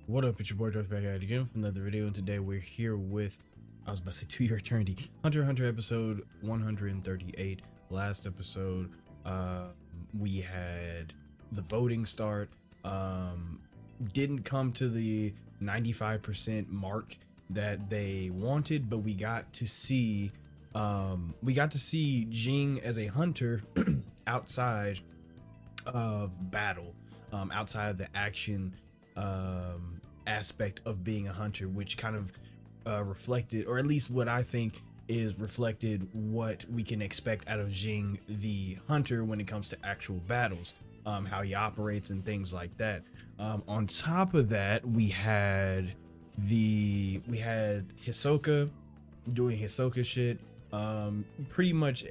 What up, it's your boy Dvrth back at it again with another video, and today we're here with, I was about to say 2 Year Eternity, Hunter x Hunter episode 138. Last episode, we had the voting start, didn't come to the 95% mark that they wanted, but we got to see Jing as a hunter outside of battle, outside of the action aspect of being a hunter, which kind of reflected, or at least what I think is reflected, what we can expect out of Jing the hunter when it comes to actual battles, how he operates and things like that. On top of that, we had Hisoka doing Hisoka shit. Pretty much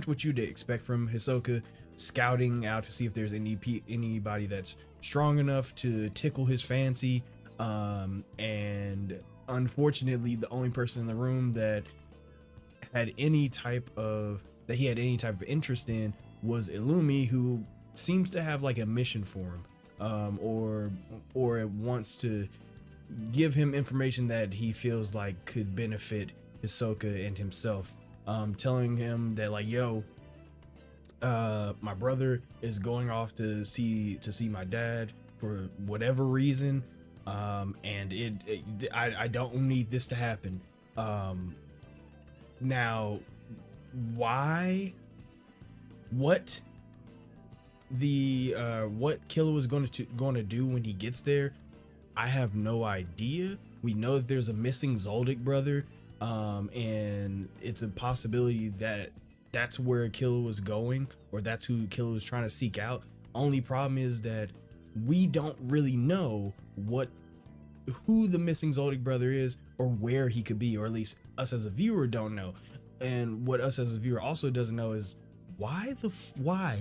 what you'd expect from Hisoka, scouting out to see if there's anybody that's strong enough to tickle his fancy. And unfortunately, the only person in the room that had any type of interest in was Illumi, who seems to have like a mission for him, or wants to give him information that he feels like could benefit Hisoka and himself, telling him that, like, yo, my brother is going off to see my dad for whatever reason, and I don't need this to happen. Now, why, what Killer was going to do when he gets there, I have no idea. We know that there's a missing Zodiac brother, and it's a possibility that that's where Killer was going, or that's who Killer was trying to seek out. Only problem is that we don't really know who the missing Zodiac brother is, or where he could be, or at least us as a viewer don't know. And what us as a viewer also doesn't know is why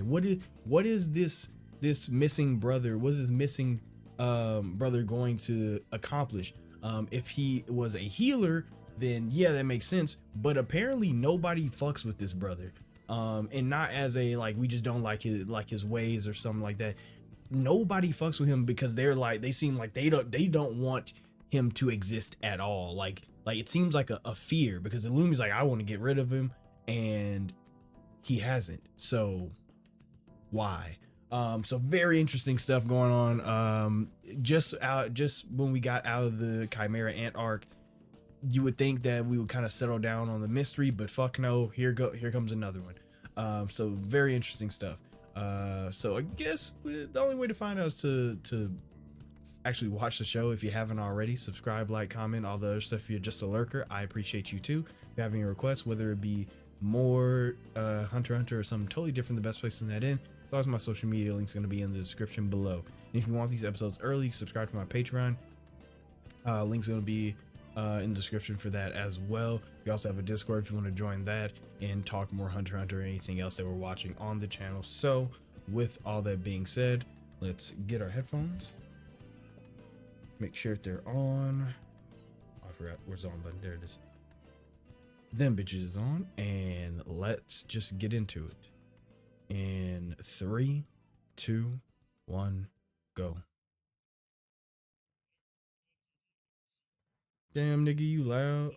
what is this missing brother? What is this missing brother going to accomplish? If he was a healer, then yeah, that makes sense. But apparently nobody fucks with this brother, and not as a, like, we just don't like his ways or something like that. Nobody fucks with him because they seem like they don't want him to exist at all. Like it seems like a fear, because Illumi's like, I want to get rid of him, and he hasn't. So why? So very interesting stuff going on. Just when we got out of the Chimera Ant arc, you would think that we would kind of settle down on the mystery, but fuck no, here comes another one. So very interesting stuff. So I guess the only way to find out is to actually watch the show. If you haven't already, subscribe, like, comment, all the other stuff. If you're just a lurker, I appreciate you too. If you have any requests, whether it be more Hunter x Hunter or something totally different, the best place to send that in, as well as my social media links, going to be in the description below. And if you want these episodes early, subscribe to my Patreon. Links going to be in the description for that as well. We also have a Discord if you want to join that and talk more Hunter x Hunter or anything else that we're watching on the channel. So with all that being said, let's get our headphones, make sure they're on. I forgot where's the on button. There it is. Them bitches is on, and let's just get into it in 3, 2, 1, go. Damn, nigga, you loud.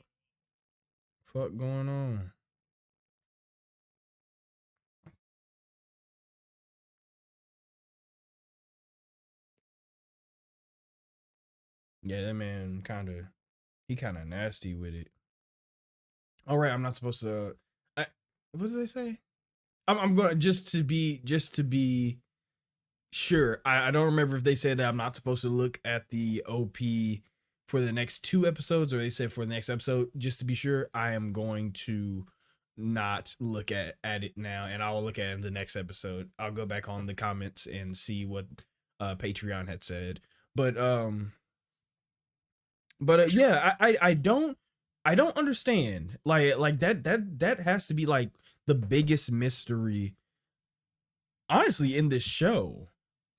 Fuck going on? Yeah, that man kind of nasty with it. All right, I'm not supposed to. What did they say? I'm going just to be sure. I don't remember if they said that I'm not supposed to look at the OP for the next 2 episodes, or they said for the next episode. Just to be sure, I am going to not look at it now, and I will look at it in the next episode. I'll go back on the comments and see what Patreon had said. But yeah, I don't understand, like that has to be like the biggest mystery, honestly, in this show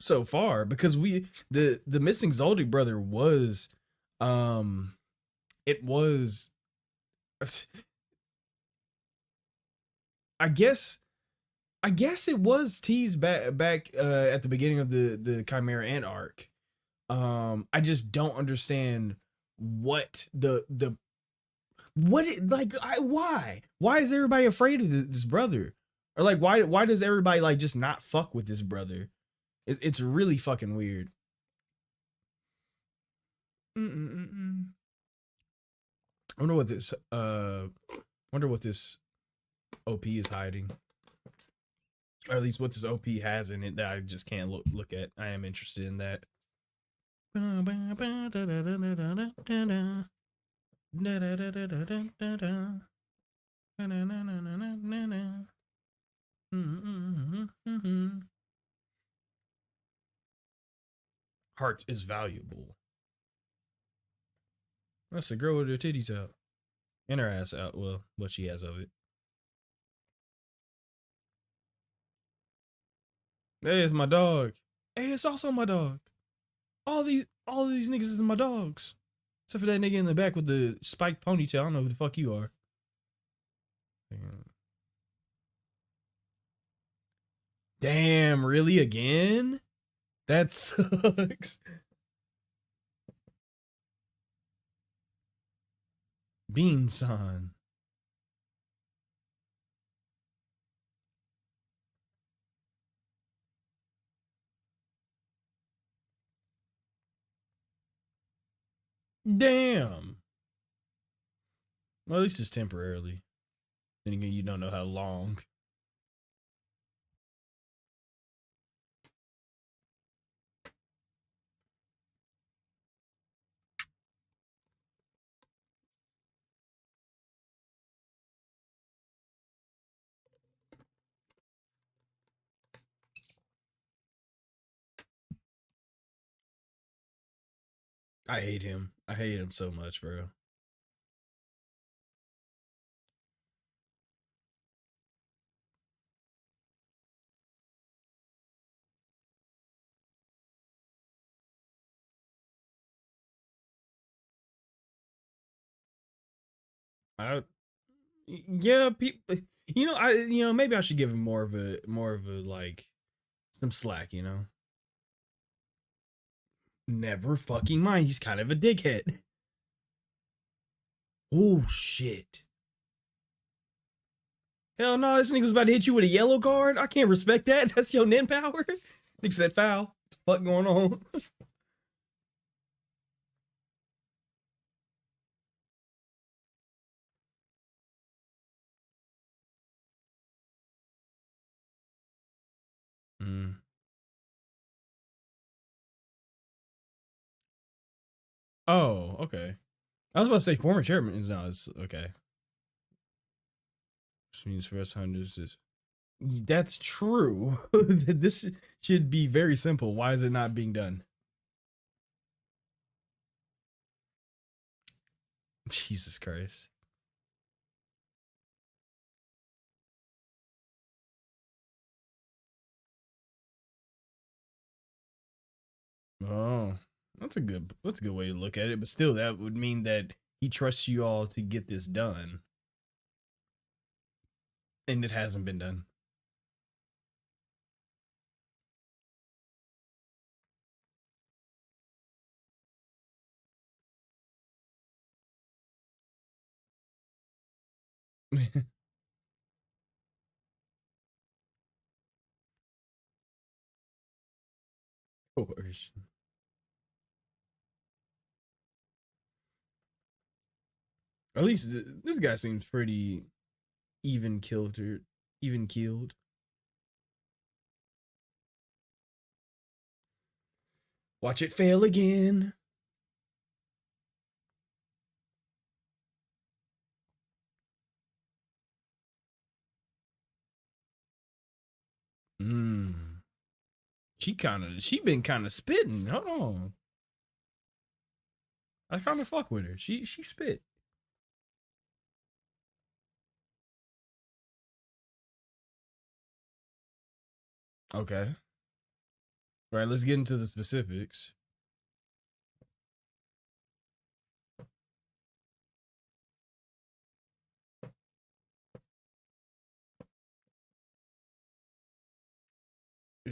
so far, because the missing Zodiac brother was it was I guess it was teased back at the beginning of the Chimera Ant arc. I just don't understand what the what it, like why is everybody afraid of this brother, or like why does everybody like just not fuck with this brother? It's really fucking weird. Mm-mm-mm-mm. I wonder what this wonder what this OP is hiding, or at least what this OP has in it that I just can't look at. I am interested in that. Heart is valuable. That's a girl with her titties out and her ass out. Well, what she has of it. Hey, it's my dog. Hey, it's also my dog. All these niggas is my dogs. Except for that nigga in the back with the spiked ponytail. I don't know who the fuck you are. Damn, really again? That sucks. Bean-san. Damn. Well, at least it's temporarily. Then again, you don't know how long. I hate him. I hate him so much, bro. I yeah, people. Maybe I should give him more of a like some slack. Never fucking mind. He's kind of a dickhead. Oh shit. Hell no, this nigga was about to hit you with a yellow card. I can't respect that. That's your nin power. Nigga said foul. What the fuck going on? Mm. Oh, okay. I was about to say former chairman. No, it's okay. Which means for us hunters is that's true. This should be very simple. Why is it not being done? Jesus Christ. Oh, that's a good way to look at it. But still, that would mean that he trusts you all to get this done, and it hasn't been done. Coercion. At least this guy seems pretty even killed or even keeled. Watch it fail again. Mm. She been kind of spitting. Hold on. I kind of fuck with her. She spit. Okay. All right, let's get into the specifics.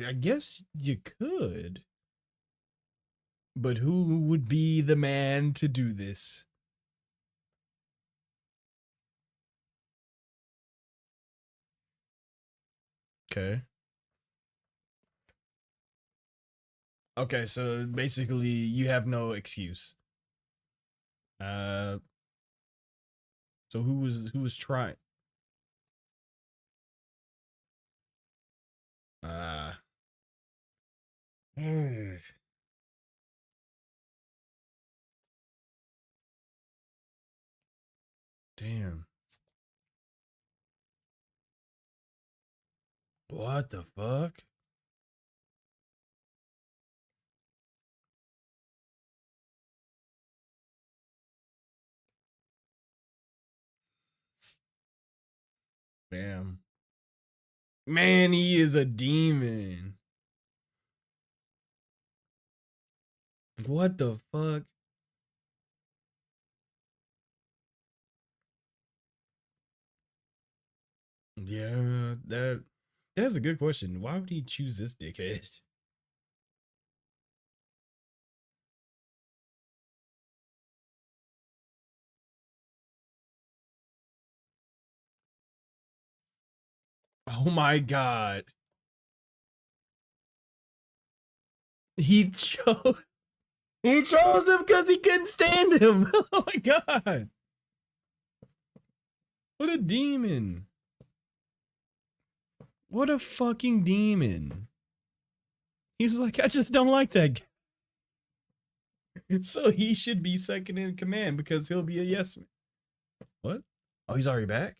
I guess you could, But who would be the man to do this? Okay. Okay, so basically you have no excuse. Uh so who was trying? Uh damn. What the fuck? Damn. Man, he is a demon. What the fuck? Yeah, that's a good question. Why would he choose this dickhead? Oh my god. He chose he chose him because he couldn't stand him. Oh my god. What a demon. What a fucking demon. He's like, I just don't like that guy. So he should be second in command because he'll be a yes man. What? Oh, he's already back?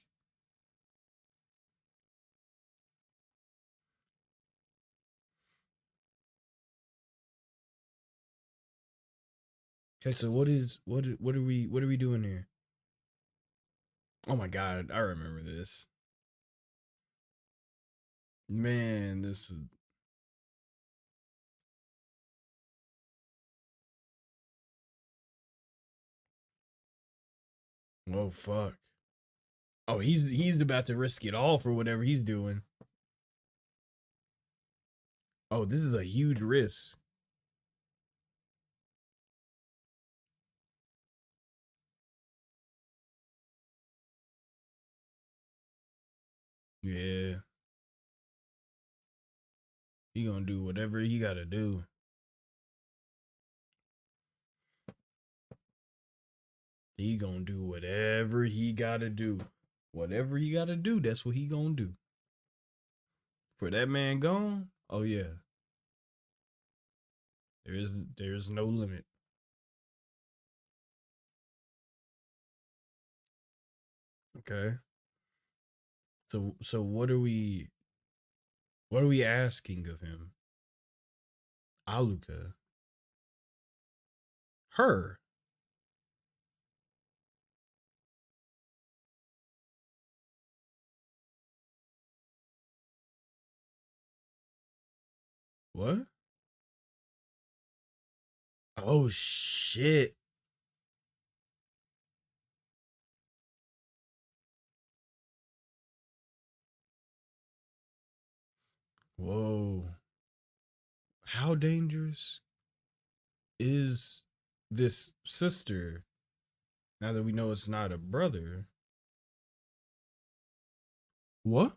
Okay, so what are we doing here? Oh my god, I remember this. Man, this is oh fuck. Oh, he's about to risk it all for whatever he's doing. Oh, this is a huge risk. Yeah, he gonna do whatever he gotta do. He gonna do whatever he gotta do. Whatever he gotta do, that's what he gonna do. For that man gone, oh yeah, there's no limit. Okay. So what are we asking of him? Alluka. Her. What? Oh shit. Whoa. How dangerous is this sister now that we know it's not a brother? What?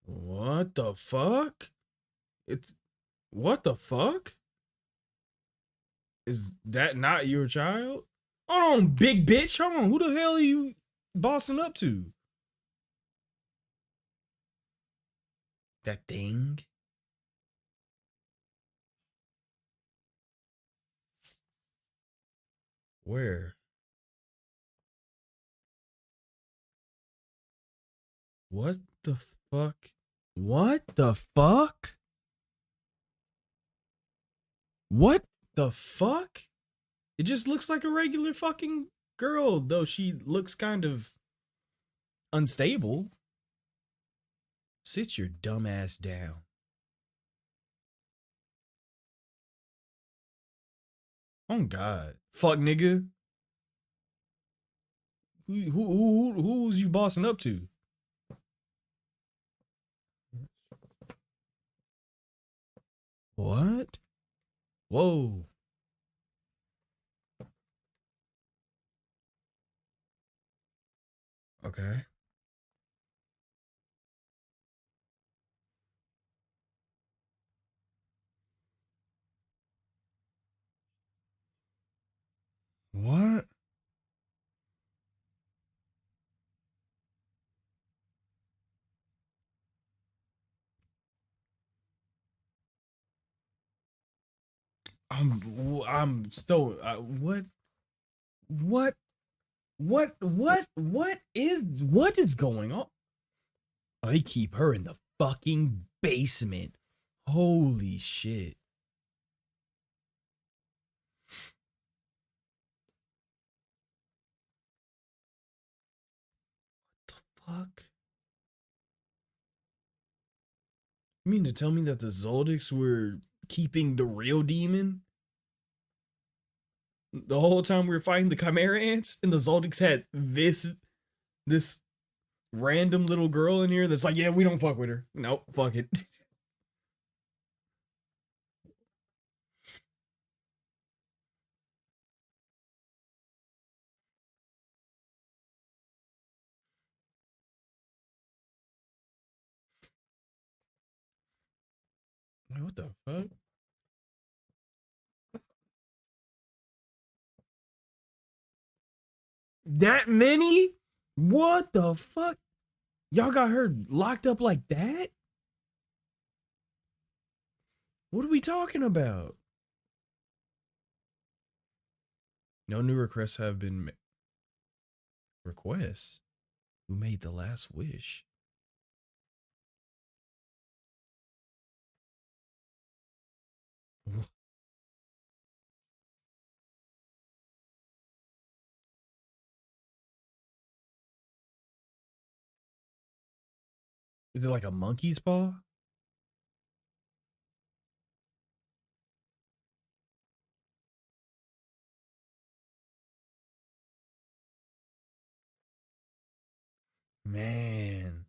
What the fuck? It's what the fuck? Is that not your child? Hold on, big bitch. Hold on. Who the hell are you bossing up to? That thing? Where? What the fuck? What the fuck? What the fuck? It just looks like a regular fucking girl, though she looks kind of unstable. Sit your dumb ass down. Oh God. Fuck nigga. Who's you bossing up to? What? Whoa. Okay. What? I'm so what what is going on? I keep her in the fucking basement. Holy shit. Fuck. You mean to tell me that the Zoldycks were keeping the real demon the whole time we were fighting the Chimera ants, and the Zoldycks had this random little girl in here that's like, yeah, we don't fuck with her. Nope, fuck it. What the fuck? That many? What the fuck? Y'all got her locked up like that? What are we talking about? No new requests have been requests. Who made the last wish? Is it like a monkey's paw? Man,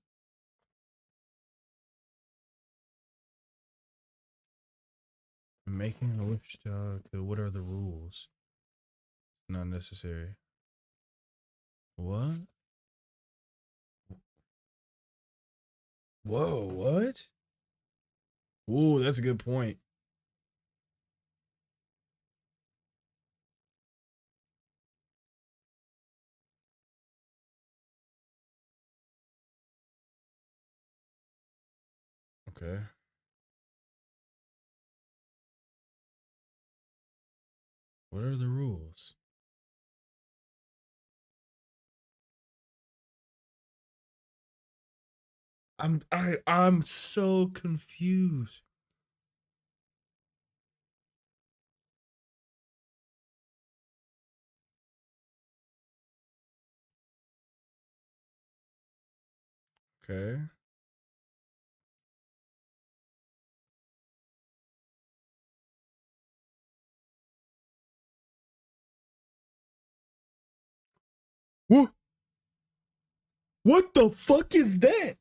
making a wish child. What are the rules? Not necessary. What? Whoa, what? Ooh, that's a good point. Okay. What are the rules? I'm so confused. Okay. What? What the fuck is that?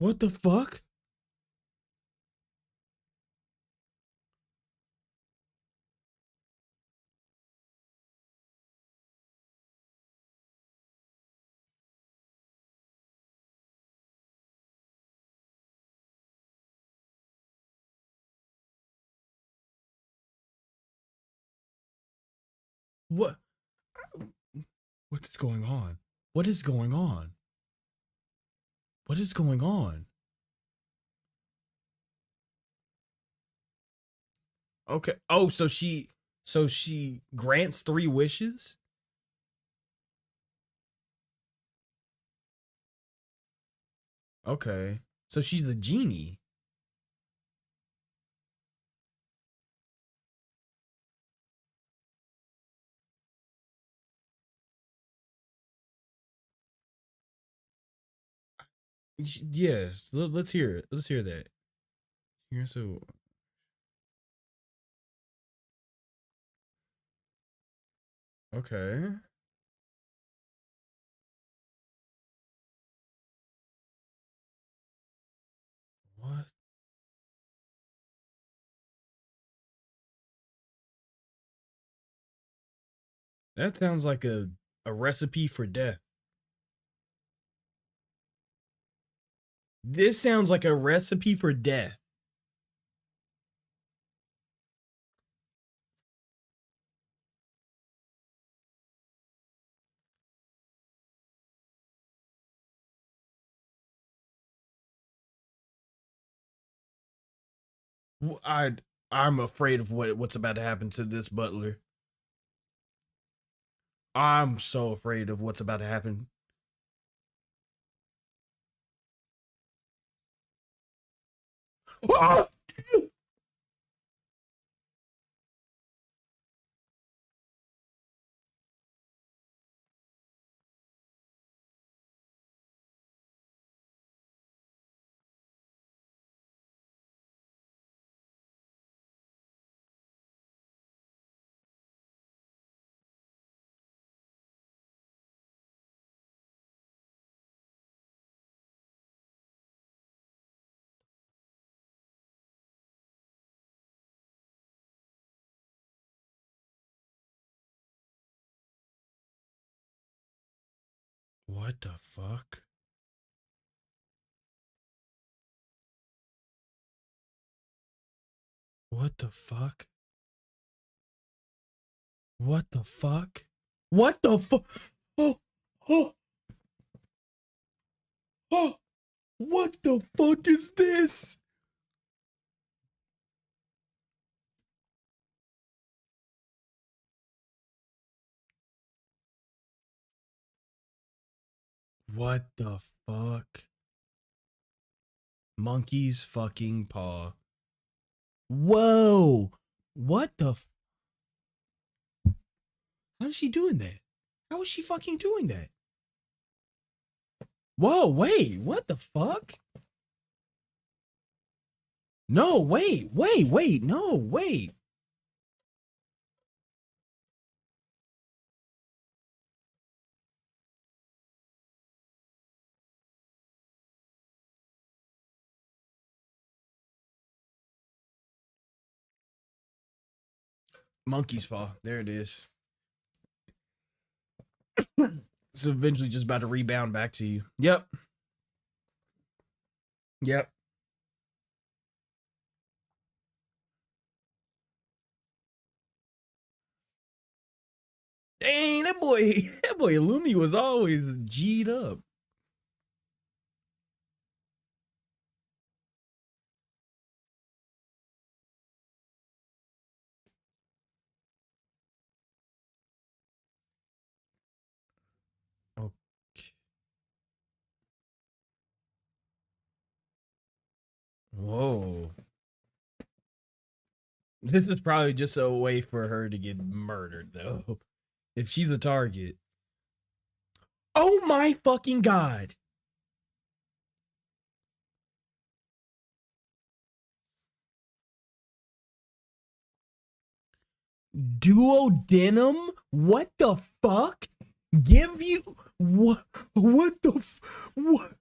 What the fuck? What? What is going on? What is going on? What is going on? Okay. Oh, so she grants three wishes? Okay. So she's the genie. Yes. Let's hear it. Let's hear that. Here's so Okay. What? That sounds like a recipe for death. This sounds like a recipe for death. I I'm afraid of what's about to happen to this butler. I'm so afraid of what's about to happen. What the fuck? What the fuck? What the fuck? What the fuck? Oh, oh, oh, what the fuck is this? What the fuck? Monkey's fucking paw. Whoa! What the? How is she doing that? How is she fucking doing that? Whoa! Wait! What the fuck? No! Wait! Wait! Wait! No! Wait! Monkey's paw. There it is. It's eventually just about to rebound back to you. Yep. Yep. Dang, that boy, that boy Lumi was always G'd up. Okay. Whoa. This is probably just a way for her to get murdered, though. If she's a target. Oh my fucking god. Duodenum? What the fuck? Give you what? What the what?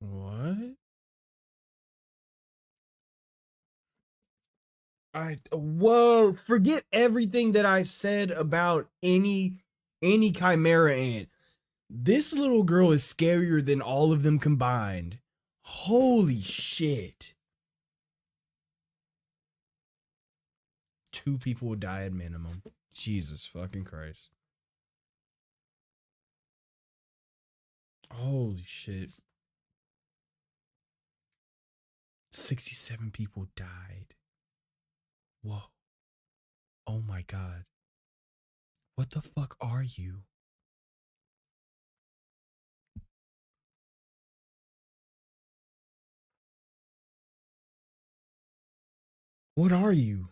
What? Whoa, forget everything that I said about any chimera ant. This little girl is scarier than all of them combined. Holy shit. 2 people will die at minimum. Jesus fucking Christ. Holy shit. 67 people died. Whoa. Oh my god. What the fuck are you? What are you?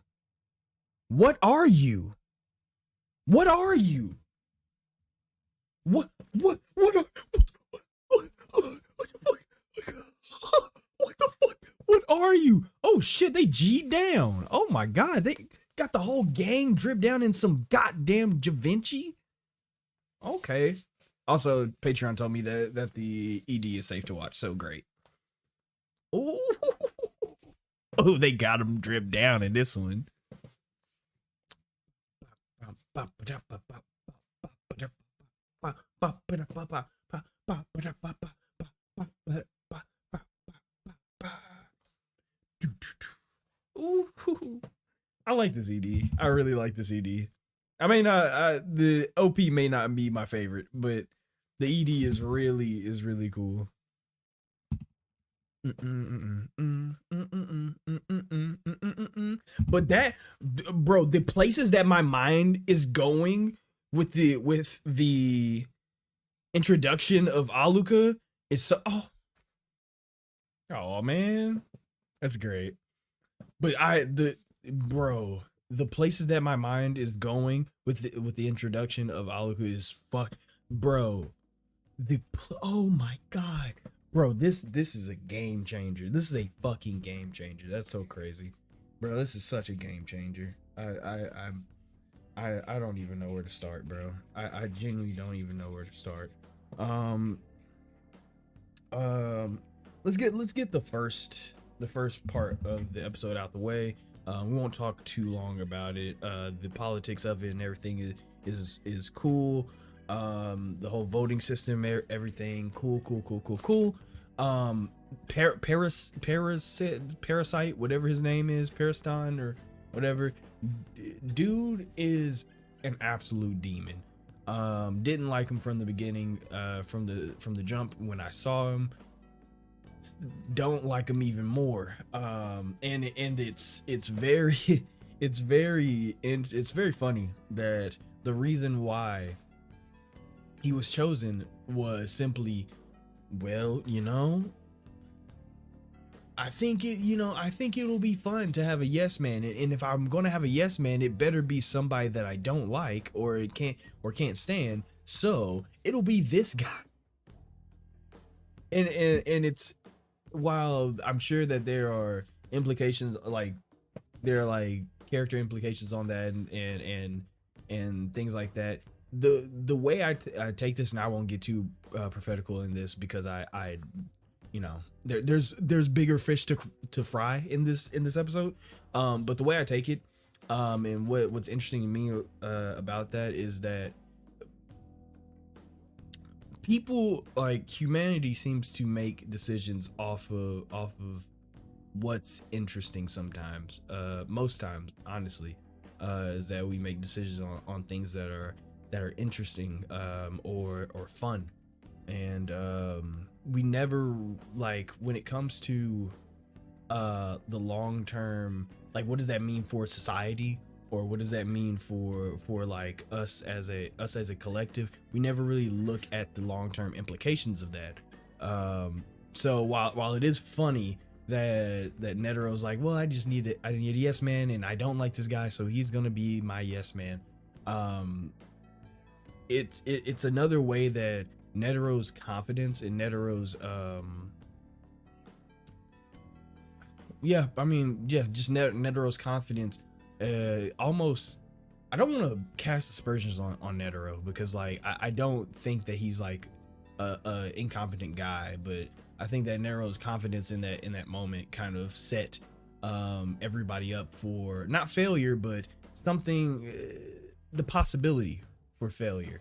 What are you? What are you? What are, what the fuck? What are you? Oh shit, they G'd down. Oh my god, they got the whole gang dripped down in some goddamn Da Vinci. Okay. Also, Patreon told me that the ED is safe to watch, so great. Oh, oh, they got him dripped down in this one. Ooh, I like this ED. I really like this ED. I mean, the OP may not be my favorite, but the ED is really cool. But that, bro, the places that my mind is going with the introduction of Alluka is so oh man, that's great. But bro, the places that my mind is going with the introduction of Alluka is bro. Oh my god, bro, this is a game changer. This is a fucking game changer. That's so crazy, bro. This is such a game changer. I don't even know where to start, bro. I genuinely don't even know where to start. Let's get the first part of the episode out the way. We won't talk too long about it. The politics of it and everything is cool. The whole voting system, everything cool. Parasite, whatever his name is, Pariston or whatever, dude is an absolute demon. Didn't like him from the beginning, from the jump when I saw him. Don't like him even more. And it's very it's very funny that the reason why he was chosen was simply, well, I think it'll be fun to have a yes man, and if I'm gonna have a yes man, it better be somebody that I don't like or can't stand. So it'll be this guy. And it's, while I'm sure that there are implications, like there are like character implications on that and things like that. The way I take this, and I won't get too prophetical in this because I there's bigger fish to fry in this episode. But the way I take it, and what's interesting to me about that is that people, like, humanity seems to make decisions off of what's interesting sometimes. Most times, honestly, is that we make decisions on things that are interesting, or fun. And we never, like, when it comes to the long term, like, what does that mean for society, or what does that mean for like us as a collective? We never really look at the long term implications of that. So while it is funny that Netero's like, well, I need a yes man, and I don't like this guy, so he's gonna be my yes man. It's another way that Netero's confidence and Netero's just Netero's confidence, almost, I don't want to cast aspersions on Netero, because, like, I don't think that he's like a incompetent guy, but I think that Netero's confidence in that moment kind of set everybody up for not failure, but something, the possibility for failure.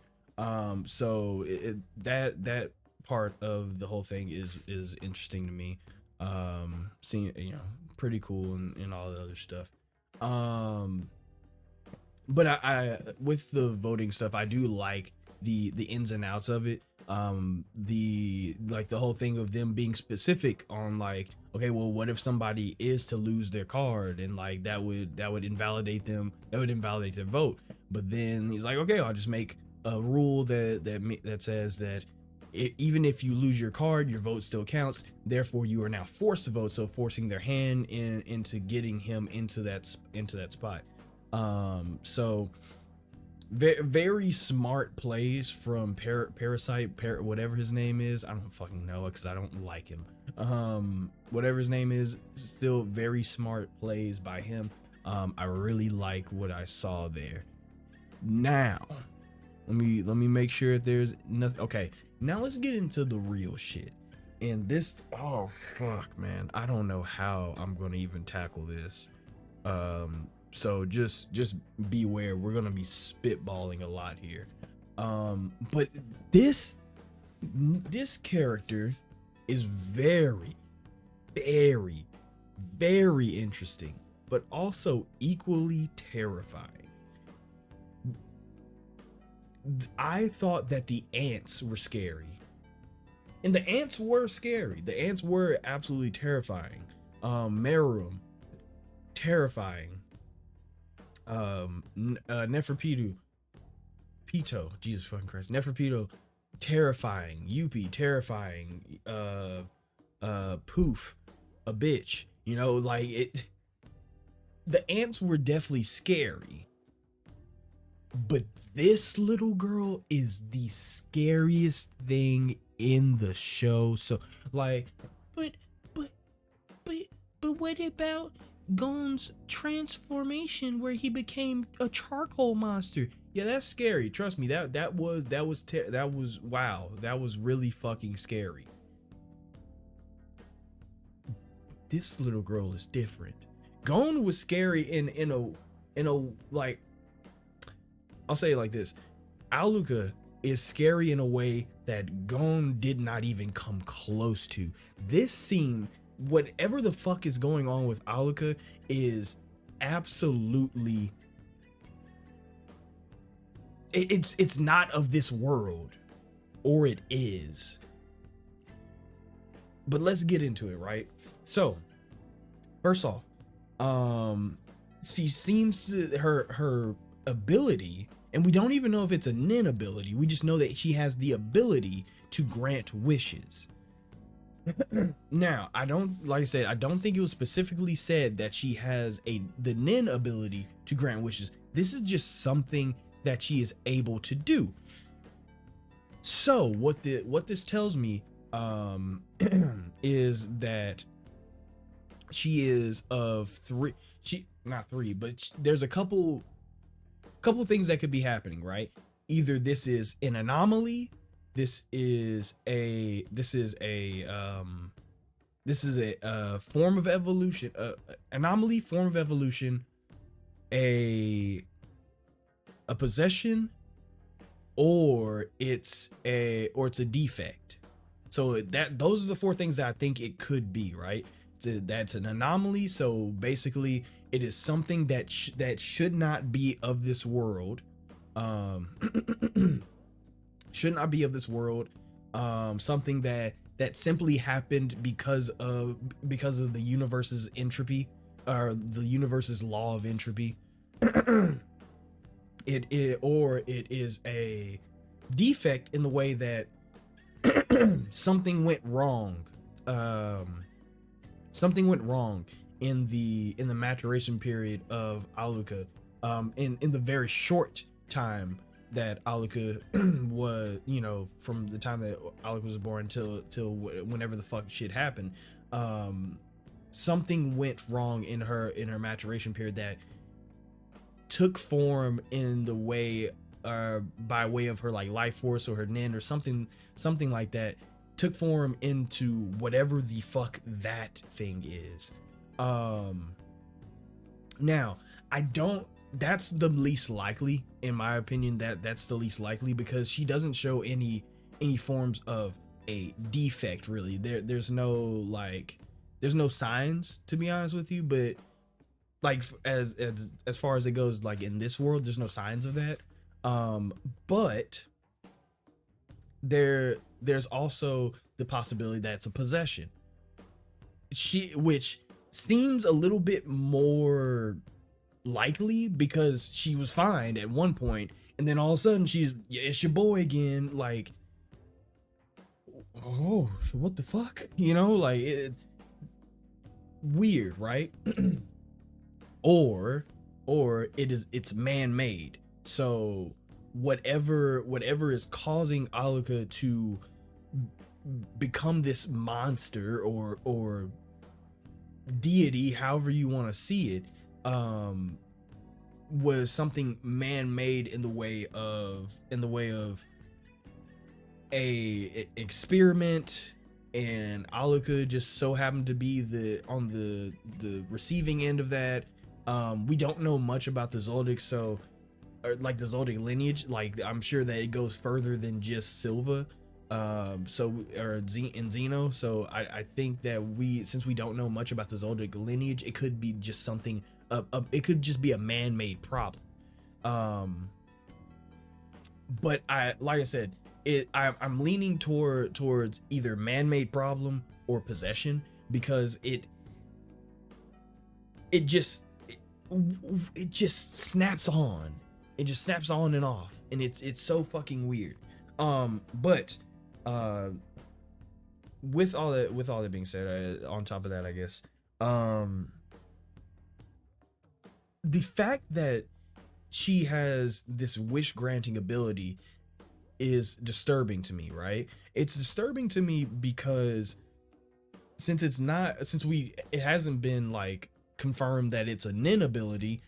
So that part of the whole thing is interesting to me. Seeing, pretty cool, and all the other stuff. But I with the voting stuff, I do like the ins and outs of it. The like the whole thing of them being specific on, like, okay, well, what if somebody is to lose their card, and like that would invalidate them, that would invalidate their vote. But then he's like, okay, I'll just make a rule that says that even if you lose your card, your vote still counts. Therefore, you are now forced to vote. So forcing their hand into getting him into that spot. So very smart plays from Parasite, whatever his name is. I don't fucking know because I don't like him. Whatever his name is, still very smart plays by him. I really like what I saw there. Now, let me make sure that there's nothing. Okay, now let's get into the real shit. And this, oh fuck, man, I don't know how I'm gonna even tackle this. So just beware, we're gonna be spitballing a lot here. But this character is very, very, very interesting, but also equally terrifying. I thought that the ants were scary, and the ants were scary. The ants were absolutely terrifying. Meruem, terrifying. Neferpitou, Jesus fucking Christ, Neferpitou, terrifying. Yuppie, terrifying. Poof, a bitch. Like it. The ants were definitely scary, but this little girl is the scariest thing in the show. So, like, but what about Gon's transformation where he became a charcoal monster? Yeah, that's scary. Trust me, that was wow. That was really fucking scary. This little girl is different. Gon was scary in a like, I'll say it like this. Alluka is scary in a way that Gon did not even come close to. This scene, whatever the fuck is going on with Alluka, is absolutely, it's not of this world, or it is. But let's get into it, right? So, first off, she seems to her ability, and we don't even know if it's a Nin ability. We just know that she has the ability to grant wishes. Now, I don't think it was specifically said that she has the Nin ability to grant wishes. This is just something that she is able to do. So what this tells me is that she is of three. Not three, but there's a couple things that could be happening, right? Either this is an anomaly, this is a form of evolution, anomaly, form of evolution, a possession, or it's a defect. So those are the four things that I think it could be, right? That's an anomaly. So basically, it is something that should not be of this world. Should not be of this world. Something that simply happened because of the universe's entropy, or the universe's law of entropy. It is a defect in the way that something went wrong. Something went wrong in the maturation period of Alluka. In the very short time that Alluka was, from the time that Alluka was born till whenever the fuck shit happened, something went wrong in her maturation period that took form in the way, by way of her like life force or her Nin or something like that, took form into whatever the fuck that thing is. Um, Now, I don't. That's the least likely, in my opinion. That's the least likely because she doesn't show any forms of a defect. Really, there's no like, there's no signs, to be honest with you. But like as far as it goes, like in this world, there's no signs of that. But there's also the possibility that it's a possession. Which seems a little bit more likely because she was fine at one point and then all of a sudden it's your boy again. Like, oh, so what the fuck, like weird, right? or it's man-made. So whatever is causing Alluka to become this monster or deity, however you want to see it, was something man-made in the way of a experiment, and Alluka just so happened to be on the receiving end of that. We don't know much about the Zodiac, so like the Zodiac lineage. Like, I'm sure that it goes further than just Silva, and Zeno. So I think that since we don't know much about the Zodiac lineage, it could be just something. It could just be a man-made problem. But like I said, I'm leaning towards either man-made problem or possession, because it just snaps on. It just snaps on and off, and it's so fucking weird. But with all that being said, on top of that, I guess, the fact that she has this wish granting ability is disturbing to me, right? It's disturbing to me because it hasn't been like confirmed that it's a nin ability.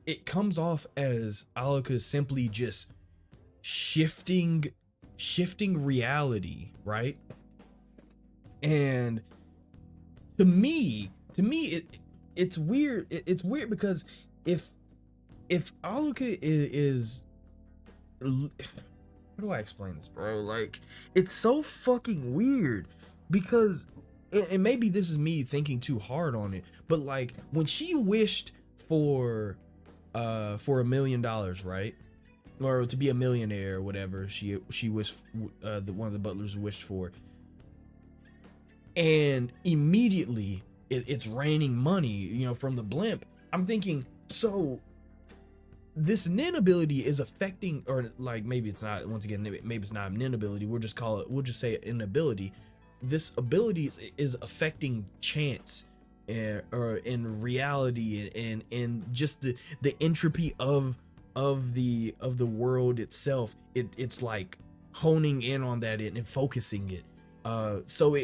It comes off as Alluka simply just shifting reality, right? And to me it's weird. It's weird because if Alluka is how do I explain this, bro? Like, it's so fucking weird because, and maybe this is me thinking too hard on it, but like when she wished for $1 million, right? Or to be a millionaire or whatever she wished, one of the butlers wished for, and immediately it's raining money, from the blimp. I'm thinking, so this nin ability is affecting, or like maybe it's not, once again, maybe it's not a nin ability, we'll just say an ability. This ability is affecting chance, or in reality, and just the entropy of the world itself. It's like honing in on that and focusing it. So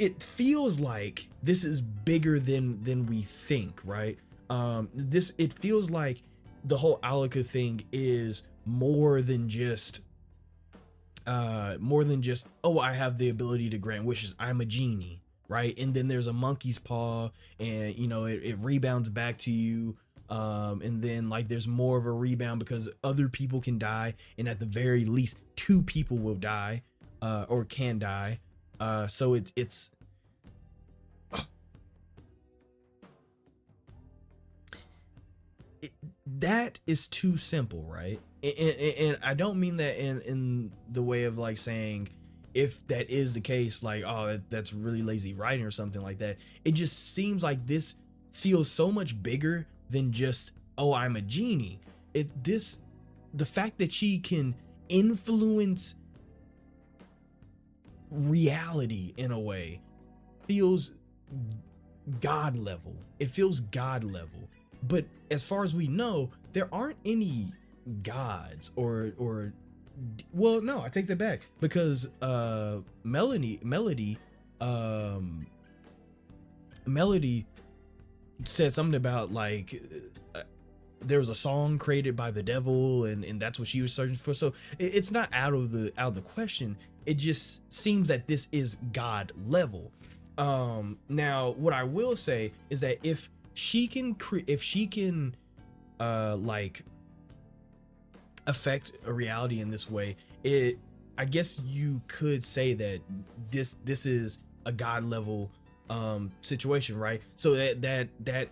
it feels like this is bigger than we think, right? It feels like the whole Alluka thing is more than just oh, I have the ability to grant wishes, I'm a genie, right? And then there's a monkey's paw, and it rebounds back to you, and then like there's more of a rebound because other people can die, and at the very least 2 people will die, or can die. So it's that is too simple, right? And I don't mean that in the way of like saying, if that is the case, like, oh, that's really lazy writing or something like that. It just seems like this feels so much bigger than just, oh, I'm a genie. The fact that she can influence reality in a way feels God level. It feels God level. But as far as we know, there aren't any gods or well, no, I take that back, because Melody said something about like there was a song created by the devil, and that's what she was searching for. So it's not out of the question. It just seems that this is God level. Now what I will say is that if she can like affect a reality in this way, I guess you could say that this is a god level situation, right? So that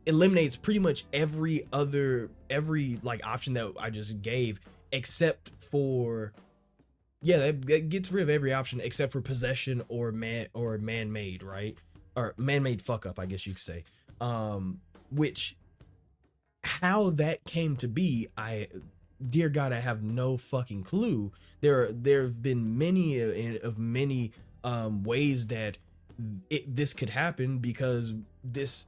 eliminates pretty much every like option that I just gave, except for, yeah, that gets rid of every option except for possession or man-made, right? Or man-made fuck up, I guess you could say. Which, how that came to be, dear God, I have no fucking clue. There've been many ways that this could happen, because this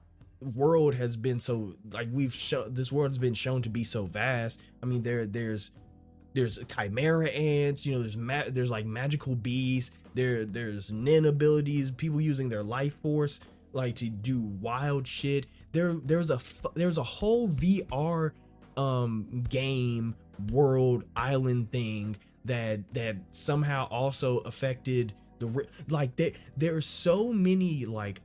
world has been so, like, this world's been shown to be so vast. I mean, there's chimera ants, you know, there's like magical beasts, there's nin abilities, people using their life force like to do wild shit. There's a whole VR game world island thing that somehow also affected there's so many like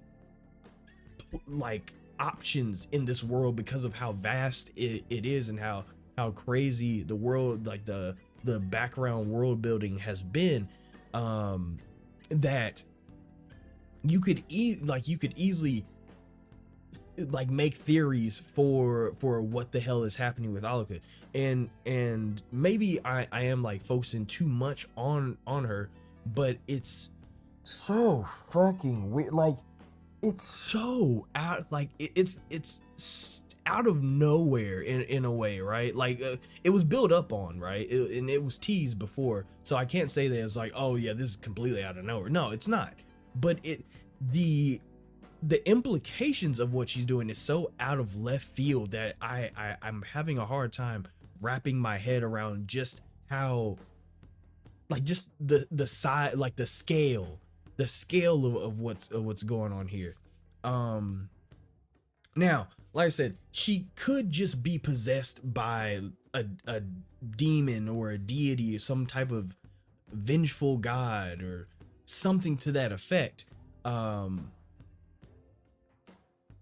options in this world because of how vast it is, and how crazy the world, like the background world building has been, that you could easily like make theories for what the hell is happening with Alluka. And maybe I am like focusing too much on her, but it's so fucking weird. Like, it's so out, like it's out of nowhere in a way, right? Like it was built up on, right? And it was teased before, so I can't say that it's like, oh yeah, this is completely out of nowhere. No, it's not. But the implications of what she's doing is so out of left field that I'm having a hard time wrapping my head around just how, like, just the size, like the scale of what's going on here. Now, like I said, she could just be possessed by a demon or a deity or some type of vengeful god or something to that effect.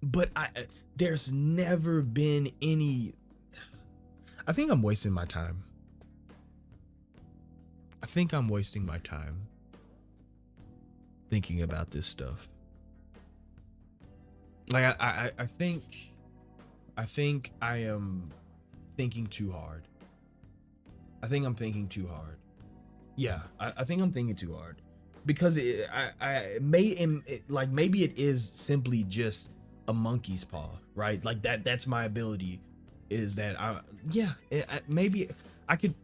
But there's never been any. I think I'm wasting my time. I think I'm wasting my time thinking about this stuff. Like I think I am thinking too hard. I think I'm thinking too hard. Yeah, I think I'm thinking too hard, because maybe it is simply just a monkey's paw, right? Like that's my ability, is that maybe I could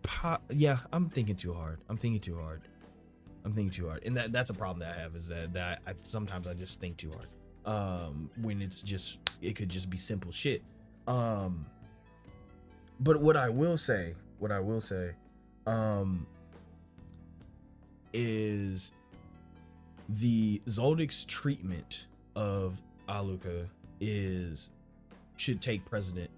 yeah, I'm thinking too hard. I'm thinking too hard. And that's a problem that I have, is that I sometimes I just think too hard. When it could just be simple shit. But what I will say is the Zodiac's treatment of Alluka should take precedent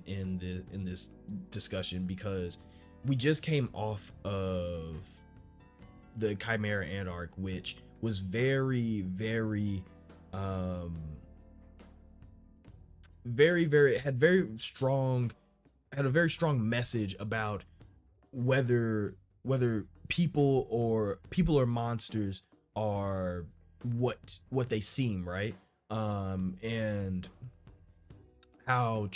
in this discussion, because we just came off of the Chimera Ant arc, which was very had a very strong message about whether people or monsters are what they seem, right? And how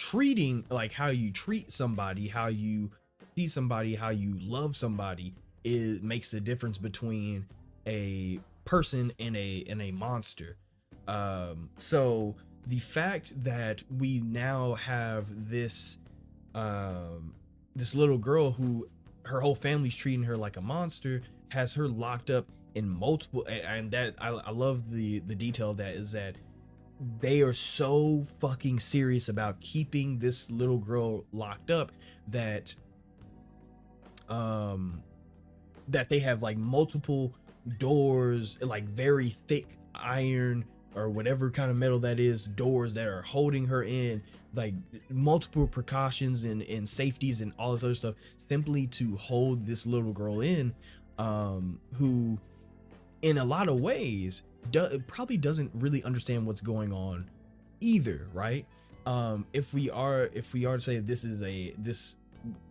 you treat somebody, how you see somebody, how you love somebody, makes the difference between a person and a monster. So the fact that we now have this little girl who her whole family's treating her like a monster, has her locked up in multiple, and that I love the detail that is that they are so fucking serious about keeping this little girl locked up that they have like multiple doors, like very thick iron or whatever kind of metal that is, doors that are holding her in, like multiple precautions and safeties and all this other stuff, simply to hold this little girl in, who in a lot of ways probably doesn't really understand what's going on either, right? If we are to say this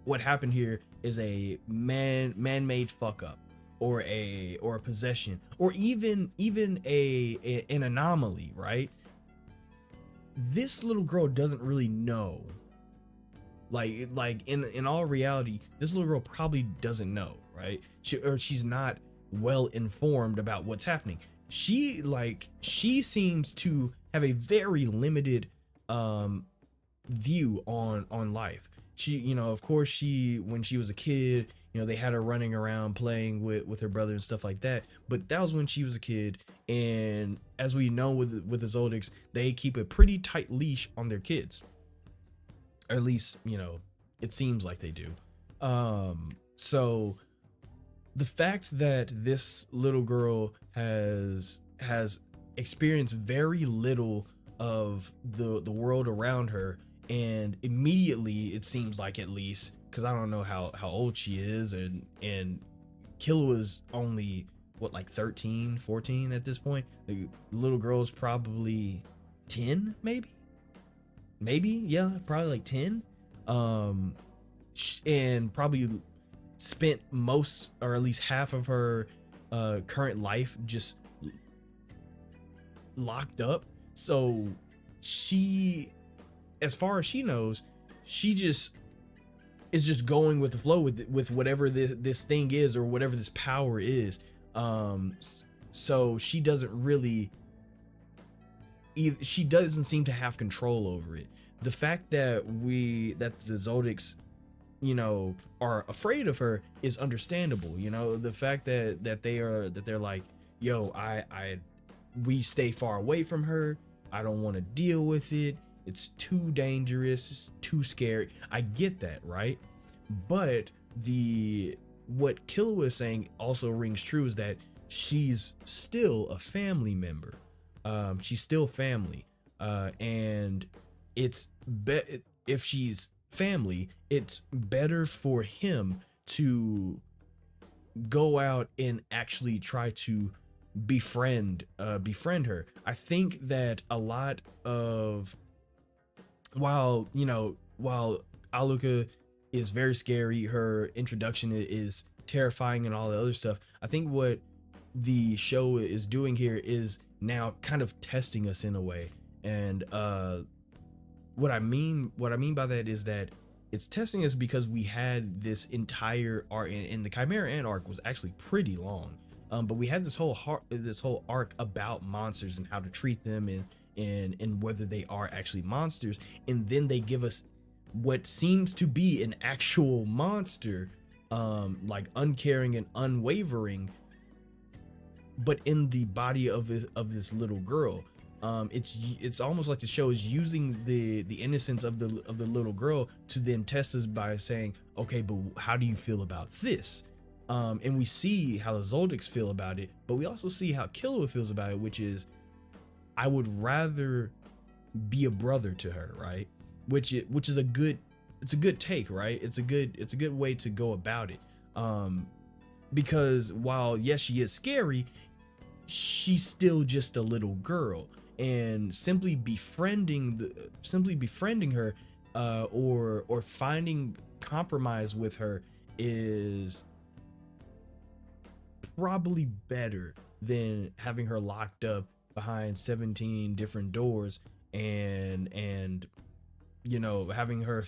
what happened here is a man-made fuck up, or a possession, or even an anomaly, right? This little girl doesn't really know. Like in all reality, this little girl probably doesn't know, right? She's not well informed about what's happening. She seems to have a very limited view on life. She, of course, when she was a kid, they had her running around playing with her brother and stuff like that, but that was when she was a kid. And as we know, with the Zodiacs, they keep a pretty tight leash on their kids, or at least it seems like they do. So the fact that this little girl has experienced very little of the world around her, and immediately, it seems like, at least, because I don't know how old she is, and Killua's only what, like 13, 14 at this point. The little girl's probably 10, maybe, yeah, probably like 10. And probably spent most, or at least half of her current life just locked up. So she, as far as she knows, she just is just going with the flow with whatever this thing is, or whatever this power is. So she doesn't really, she doesn't seem to have control over it. The fact that the Zodiacs, are afraid of her is understandable. The fact that they're like, yo, we stay far away from her. I don't want to deal with it. It's too dangerous. It's too scary. I get that, right? But what Killua is saying also rings true, is that she's still a family member. She's still family. And if she's family, it's better for him to go out and actually try to befriend her. I think that a lot of, while Alluka is very scary, her introduction is terrifying and all the other stuff, I think what the show is doing here is now kind of testing us in a way. And what I mean by that is that it's testing us because we had this entire arc, and the Chimera Ant arc was actually pretty long. But we had this whole arc about monsters and how to treat them, and whether they are actually monsters. And then they give us what seems to be an actual monster, like uncaring and unwavering, but in the body of this little girl. It's almost like the show is using the innocence of the little girl to then test us by saying, okay, but how do you feel about this? And we see how the Zodiacs feel about it, but we also see how Killua feels about it, which is, I would rather be a brother to her, right? Which is a good take, right? It's a good way to go about it. Because while yes, she is scary, she's still just a little girl, and simply befriending her, or finding compromise with her is probably better than having her locked up behind 17 different doors, and having her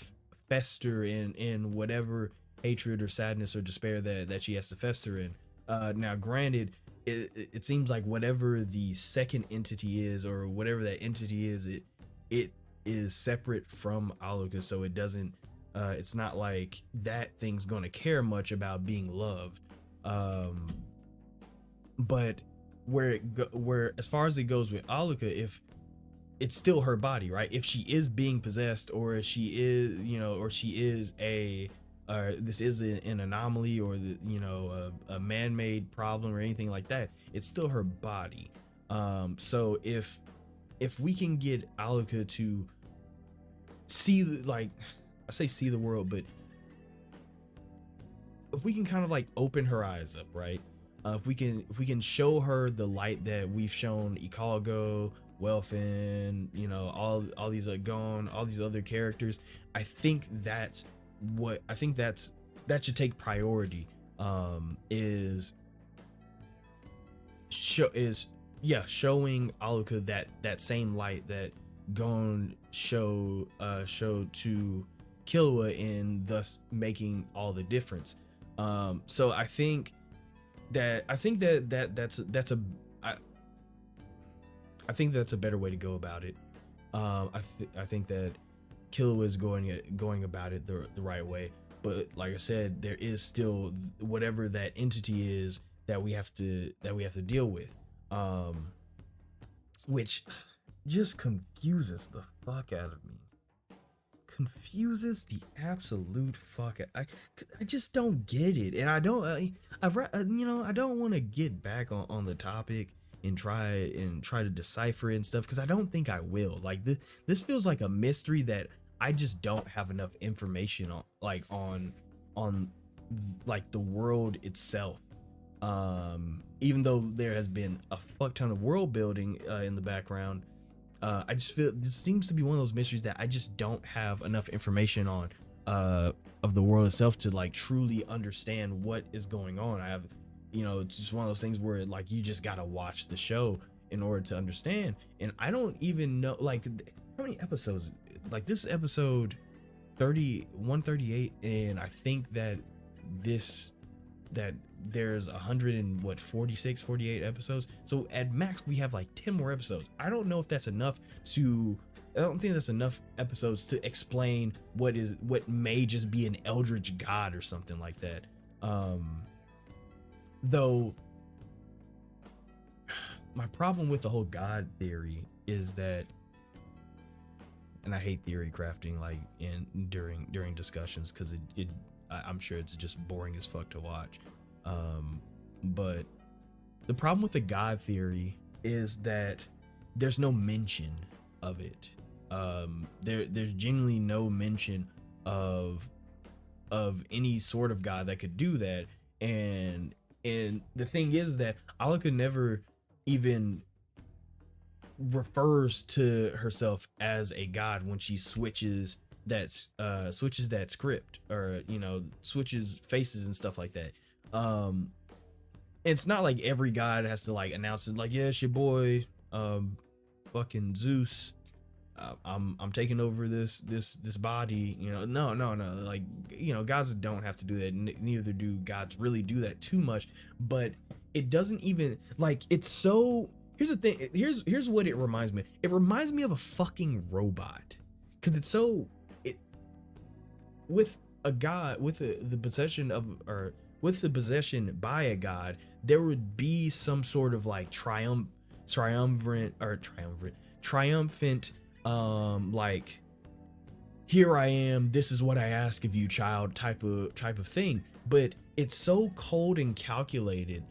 fester in whatever hatred or sadness or despair that she has to fester in. Now granted, it seems like whatever the second entity is, or whatever that entity is, it is separate from Alluka, so it doesn't it's not like that thing's gonna care much about being loved. But where as far as it goes with Alluka, if it's still her body, right? If she is being possessed, or if she is, or she is this is an anomaly, or a man-made problem or anything like that, it's still her body. So if we can get Alluka to see, like, I say see the world, but if we can kind of like open her eyes up, right? If we can show her the light that we've shown Ikalgo, Welfin, you know, all these Gon, all these other characters, I think that's that should take priority. Is showing Alluka that same light that Gon showed to Killua, and thus making all the difference. So I think that's a better way to go about it. I think that Killua is going about it the right way. But like I said, there is still whatever that entity is that we have to deal with, which just confuses the fuck out of me. Confuses the absolute fuck out. I just don't get it, and I don't want to get back on the topic and try to decipher it and stuff, because I don't think I will. Like this feels like a mystery that I just don't have enough information on, like the world itself. Even though there has been a fuck ton of world building in the background, I just feel this seems to be one of those mysteries that I just don't have enough information on of the world itself to like truly understand what is going on. I have, it's just one of those things where like you just gotta watch the show in order to understand. And I don't even know like how many episodes. Like this is episode 138, and I think that there's 48 episodes, so at max we have like 10 more episodes. I don't know if that's enough I don't think that's enough episodes to explain what may just be an eldritch god or something like that. Though my problem with the whole god theory is that, and I hate theory crafting like during discussions, because I'm sure it's just boring as fuck to watch. But the problem with the God theory is that there's no mention of it. There's genuinely no mention of any sort of God that could do that. And the thing is that Alluka never even refers to herself as a god when she switches that script, or switches faces and stuff like that. It's not like every god has to like announce it like, yeah, it's your boy fucking Zeus, I'm taking over this body, no, like, gods don't have to do that. Neither do gods really do that too much. But it doesn't even like, it's so, here's the thing, here's what it reminds me. It reminds me of a fucking robot, because it's so, with a god, with the possession of, or with the possession by a god, there would be some sort of like triumphant, like, here I am, this is what I ask of you, child, type of thing. But it's so cold and calculated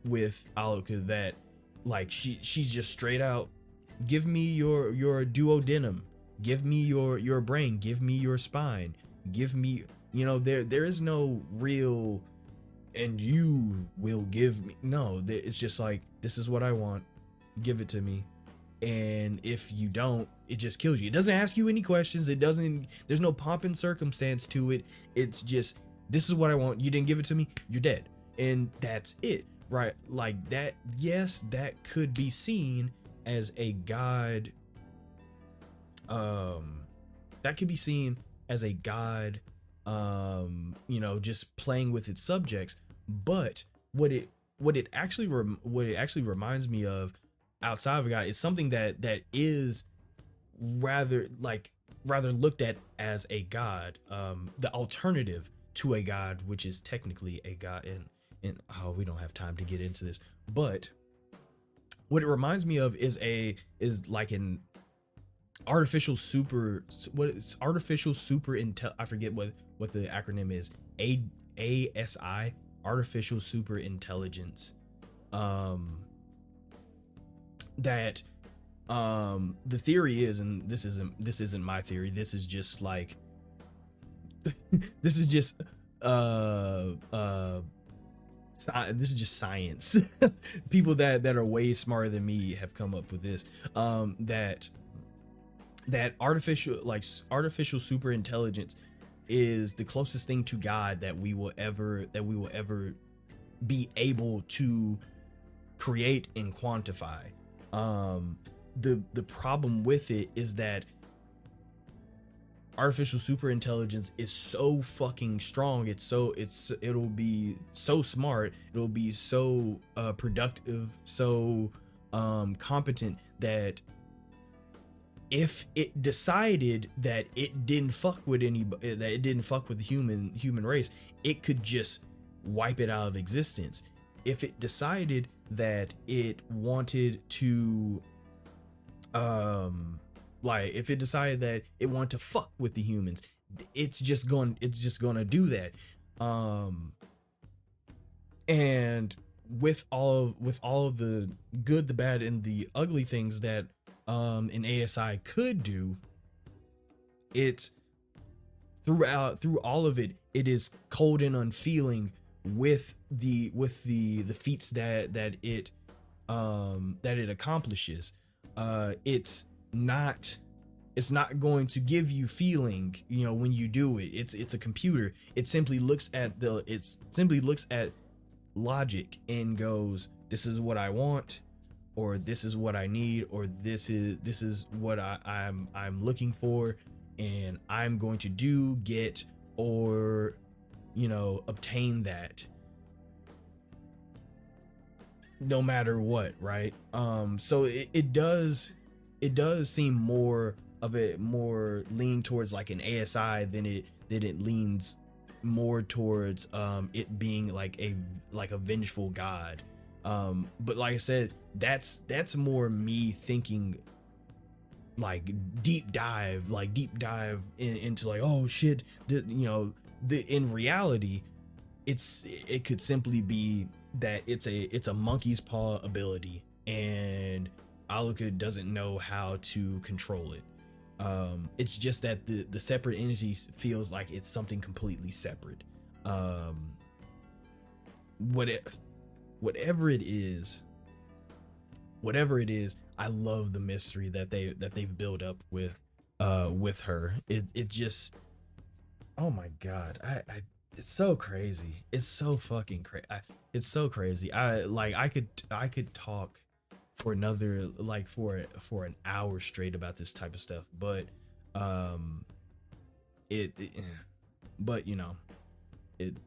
with Alluka that like she's just straight out, give me your duodenum, give me your brain, give me your spine, give me, there is no real, and you will give me, no, it's just like, this is what I want, give it to me. And if you don't, it just kills you. It doesn't ask you any questions. There's no pomp and circumstance to it. It's just, this is what I want. You didn't give it to me, you're dead. And that's it, right? Like that, yes, that could be seen as a god. That could be seen as a god, just playing with its subjects. But what it actually reminds me of, outside of a god, is something that is rather looked at as a god, the alternative to a god, which is technically a god. And we don't have time to get into this, but what it reminds me of is like an artificial super, I forget what the acronym is, ASI, artificial super intelligence, that the theory is, and this isn't my theory, this is just like This is just science. People that are way smarter than me have come up with this. That artificial super intelligence is the closest thing to God that we will ever be able to create and quantify. The problem with it is that artificial super intelligence is so fucking strong. It'll be so smart, it'll be so productive, so competent, that if it decided that it didn't fuck with anybody, that it didn't fuck with the human race, it could just wipe it out of existence. If it decided that it wanted to if it decided that it wanted to fuck with the humans, it's just going to do that. And with all of the good, the bad, and the ugly things that an ASI could do, it's through all of it, it is cold and unfeeling with the feats that it accomplishes. It's not going to give you feeling, when you do it. It's a computer. It simply looks at logic and goes, this is what I want, or this is what I need, or this is what I'm looking for, and I'm going to get, or obtain that, no matter what, right? So it does seem more lean towards like an ASI than it leans more towards it being like a vengeful god. But like I said, that's more me thinking like deep dive into like, oh shit, in reality, it could simply be that it's a monkey's paw ability, and Alluka doesn't know how to control it. It's just that the separate entity feels like it's something completely separate. Whatever it is, I love the mystery that they've built up with her. It just, oh my god, it's so crazy. It's so fucking crazy. It's so crazy. I could talk for another for an hour straight about this type of stuff, but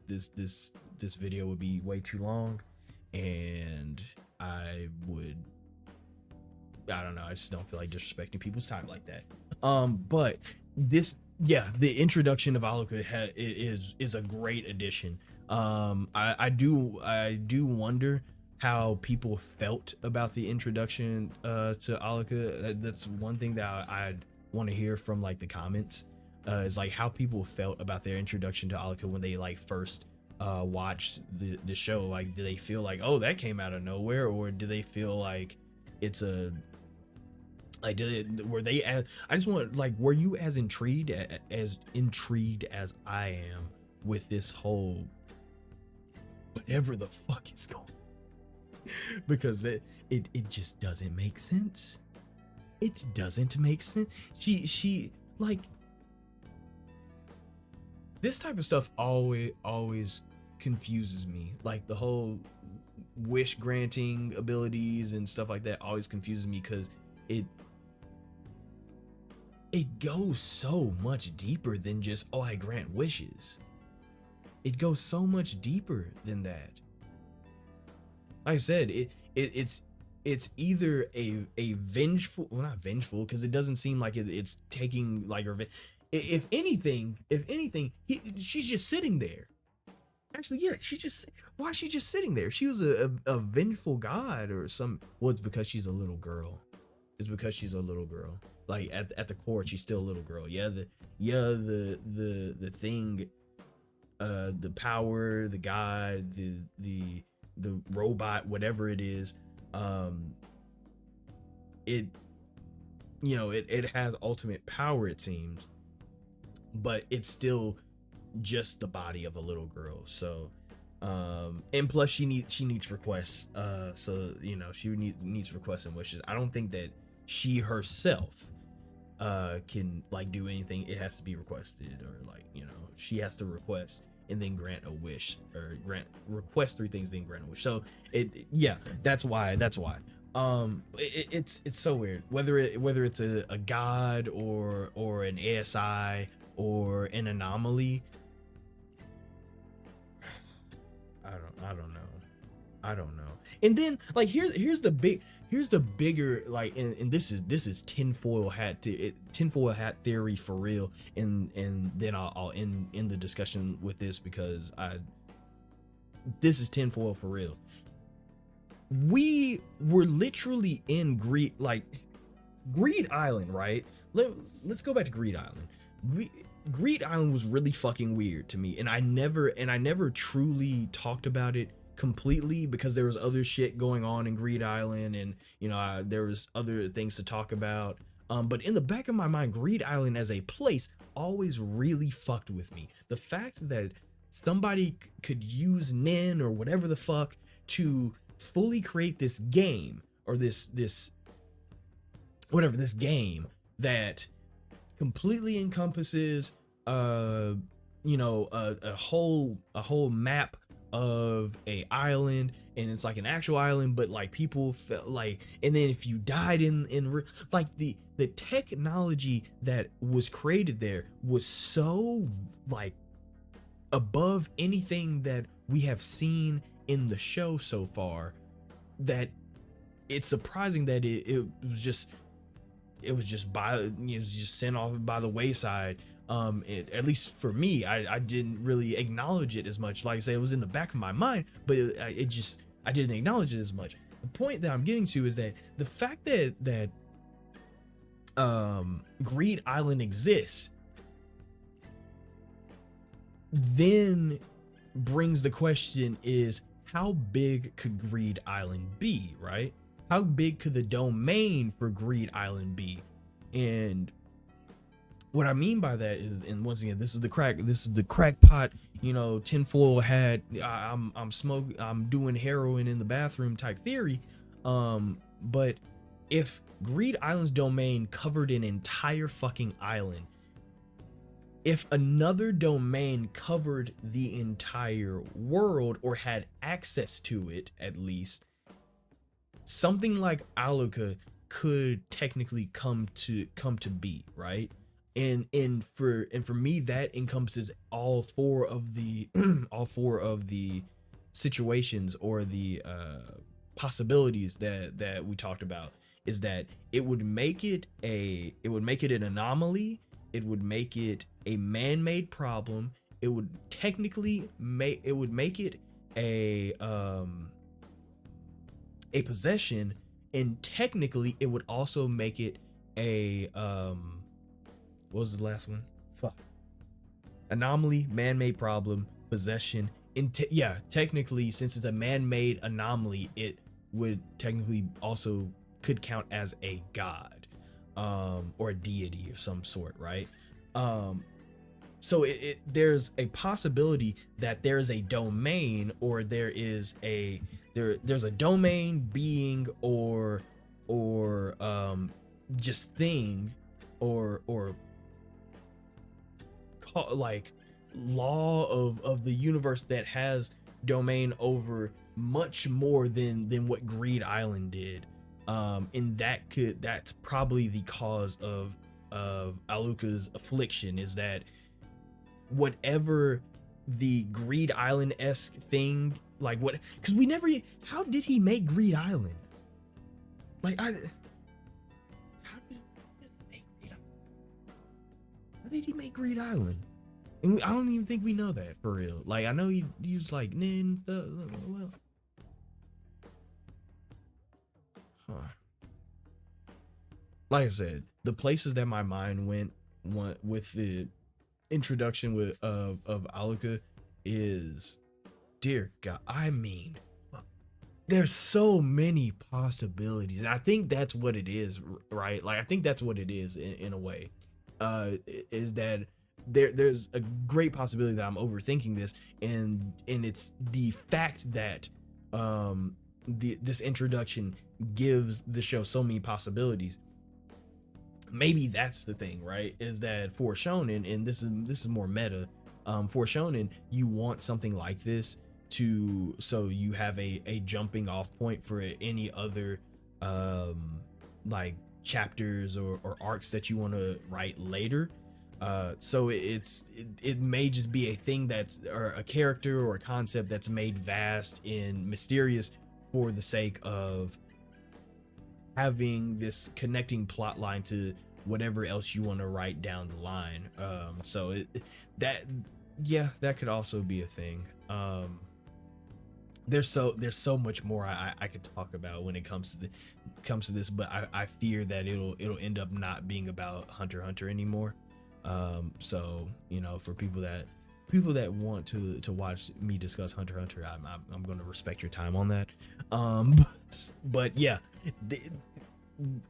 this video would be way too long, and I don't know, I just don't feel like disrespecting people's time like that. But the introduction of Alluka is a great addition. I do wonder how people felt about the introduction to Alluka. That's one thing that I'd want to hear from like the comments, is like how people felt about their introduction to Alluka when they like first watched the show. Like, do they feel like, oh, that came out of nowhere, or do they feel like it's a like, were they as, I just want, like, were you as intrigued as I am with this whole whatever the fuck is going? Because it just doesn't make sense. It doesn't make sense. She like, this type of stuff always confuses me. Like the whole wish granting abilities and stuff like that always confuses me, because it goes so much deeper than just, oh, I grant wishes. It goes so much deeper than that. Like I said, it's either a vengeful, well, not vengeful, because it doesn't seem like it's taking like revenge. If anything, she's just sitting there. Actually, yeah, why is she just sitting there? She was a vengeful god or some. Well, it's because she's a little girl. It's because she's a little girl. Like at the core, she's still a little girl. Yeah, the thing, the power, the god, the robot, whatever it is, it has ultimate power, it seems, but it's still just the body of a little girl. So And plus she needs requests, so you know she needs requests and wishes. I don't think that she herself can like do anything. It has to be requested, or like, you know, she has to request and then grant a wish, or request 3 things then grant a wish. So yeah, that's why it's so weird whether it's a god or an ASI or an anomaly. I don't know. And then like here's the bigger like, and this is tinfoil hat theory for real. And then I'll end the discussion with this, because this is tinfoil for real. We were literally in Greed Island, right? Let's go back to Greed Island. Greed Island was really fucking weird to me, and I never truly talked about it completely, because there was other shit going on in Greed Island, and you know, there was other things to talk about. But in the back of my mind, Greed Island as a place always really fucked with me. The fact that somebody could use Nin or whatever the fuck to fully create this game, or this game that completely encompasses you know, a whole map of a island, and it's like an actual island, but like people felt like, and then if you died in like the technology that was created there was so like above anything that we have seen in the show so far, that it's surprising that it was just sent off by the wayside. At least for me, I didn't really acknowledge it as much. Like I say, it was in the back of my mind, but I didn't acknowledge it as much. The point that I'm getting to is that the fact that Greed Island exists then brings the question is, how big could Greed Island be, right? How big could the domain for Greed Island be? And what I mean by that is, and once again, this is the crackpot, you know, tinfoil hat, I'm doing heroin in the bathroom type theory. But if Greed Island's domain covered an entire fucking island, if another domain covered the entire world, or had access to it at least, something like Alluka could technically come to be, right? And for me, that encompasses all 4 of the all 4 of the situations, or the possibilities that we talked about. Is that it would make it an anomaly, it would make it a man-made problem, it would technically make it a possession, and technically it would also make it a what was the last one? Fuck. Anomaly, man-made problem, possession. Technically, since it's a man-made anomaly, it would technically also could count as a god, or a deity of some sort, right? So there's a possibility that there is a domain, or there's a domain, being, or just thing, or like law of the universe that has domain over much more than what Greed Island did. And that's probably the cause of Alluka's affliction, is that whatever the Greed Island-esque thing, like what, because how did he make Greed Island? Like how did he make Greed Island? And I don't even think we know that for real. Like, I know he was like Nin stuff. Well, like I said, the places that my mind went with the introduction of Alluka is, dear God, I mean, there's so many possibilities, and I think that's what it is, right? Like, I think that's what it is in a way. Is that there's a great possibility that I'm overthinking this, and it's the fact that this introduction gives the show so many possibilities. Maybe that's the thing, right? Is that for shonen, and this is more meta, for shonen, you want something like this so you have a jumping off point for any other like chapters or arcs that you want to write later. So it may just be a thing that's, or a character or a concept that's made vast and mysterious for the sake of having this connecting plot line to whatever else you want to write down the line. So that could also be a thing. There's so much more I could talk about when it comes to this, but I fear that it'll end up not being about Hunter x Hunter anymore. So, you know, for people that want to watch me discuss Hunter x Hunter, I'm going to respect your time on that. But yeah,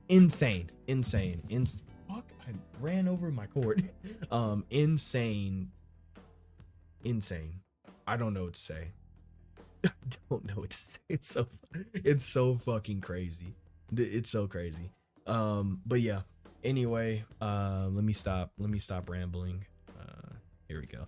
insane. Fuck, I ran over my cord. Insane. I don't know what to say. It's so fucking crazy. It's so crazy. But yeah. Anyway, let me stop rambling. Here we go.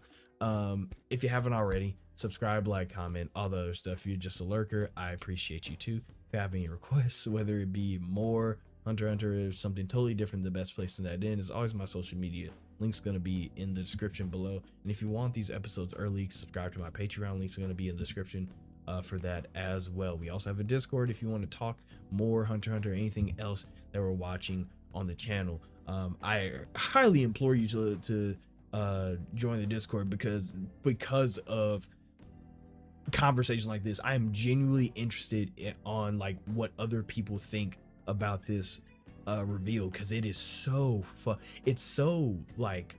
If you haven't already, subscribe, like, comment, all the other stuff. If you're just a lurker, I appreciate you too. If you have any requests, whether it be more Hunter x Hunter or something totally different, the best place to that in is always my social media. Link's gonna be in the description below. And if you want these episodes early, subscribe to my Patreon. Links are gonna be in the description for that as well. We also have a Discord if you want to talk more Hunter x Hunter or anything else that we're watching on the channel. I highly implore you to join the Discord because of conversations like this. I am genuinely interested on like what other people think about this reveal, because it is so it's so like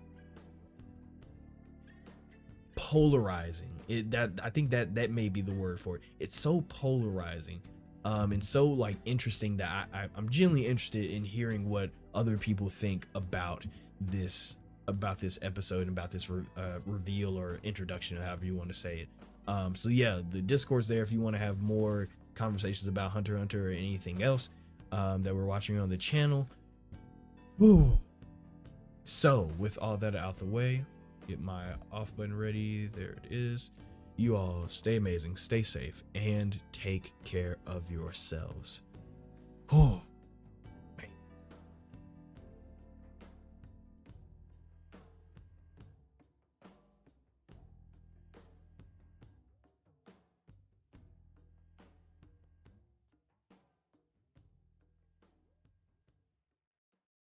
polarizing. I think that may be the word for it. It's so polarizing, and so like interesting that I'm genuinely interested in hearing what other people think about this episode and about this reveal or introduction, or however you want to say it. So yeah, the Discord's there if you want to have more conversations about Hunter x Hunter or anything else that we're watching on the channel. Whew. So with all that out the way, get my off button ready. There it is. You all stay amazing, stay safe, and take care of yourselves. Whew.